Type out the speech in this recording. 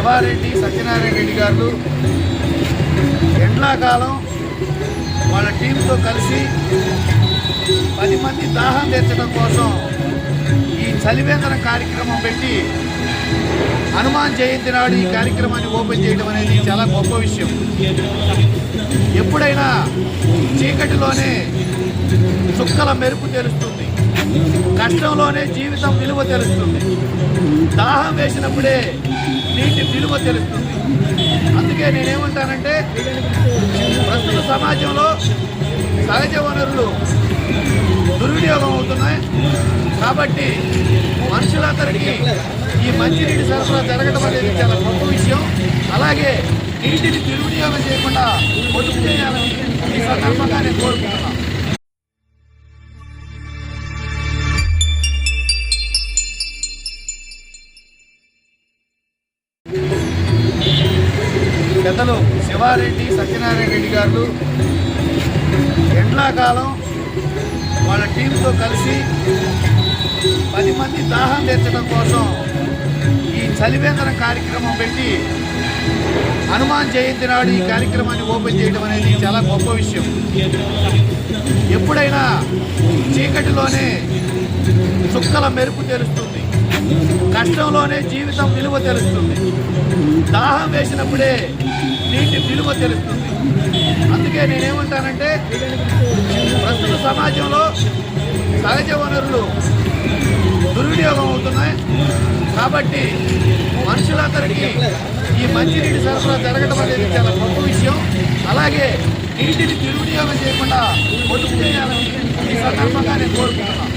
శివారెడ్డి సత్యనారాయణ రెడ్డి గారు ఎండాకాలం వాళ్ళ టీంతో కలిసి 10 మంది దాహం తీర్చడం కోసం ఈ చలివేంద్ర కార్యక్రమం పెట్టి హనుమాన్ జయంతి నాడు ఈ కార్యక్రమాన్ని ఓపెన్ చేయడం అనేది చాలా గొప్ప విషయం. ఎప్పుడైనా చీకటిలోనే చుక్కల మెరుపు తెలుస్తుంది, కష్టంలోనే జీవితం విలువ తెలుస్తుంది, దాహం వేసినప్పుడే నీటి విలువ తెలుస్తుంది. అందుకే నేనేమంటానంటే, ప్రస్తుత సమాజంలో సహజ వనరులు దుర్వినియోగం అవుతున్నాయి కాబట్టి మనుషులందరికీ ఈ మంచినీటి సరఫరా జరగడం అనేది చాలా గొప్ప విషయం. అలాగే నీటిని దుర్వినియోగం చేయకుండా పొదుపు చేయాలని ఈ సందర్భంగా నేను కోరుకుంటున్నాను. పెద్దలు శివారెడ్డి సత్యనారాయణ రెడ్డి గారు ఎండాకాలం వాళ్ళ టీంతో కలిసి 10 మంది దాహం తీర్చడం కోసం ఈ చలివేంద్ర కార్యక్రమం పెట్టి హనుమాన్ జయంతి నాడు ఈ కార్యక్రమాన్ని ఓపెన్ చేయడం అనేది చాలా గొప్ప విషయం. ఎప్పుడైనా చీకటిలోనే చుక్కల మెరుపు తెలుస్తుంది, కష్టంలోనే జీవితం విలువ తెలుస్తుంది, దాహం వేసినప్పుడే నీటి విలువ తెలుస్తుంది. అందుకే నేనేమంటానంటే, ప్రస్తుత సమాజంలో సహజ వనరులు దుర్వినియోగం అవుతున్నాయి కాబట్టి మనుషులందరికీ ఈ మంచినీటి సరఫరా జరగడం అనేది చాలా గొప్ప విషయం. అలాగే నీటిని దుర్వినియోగం చేయకుండా పొదుపు చేయాలని ఈ సందర్భంగా నేను కోరుకుంటున్నాను.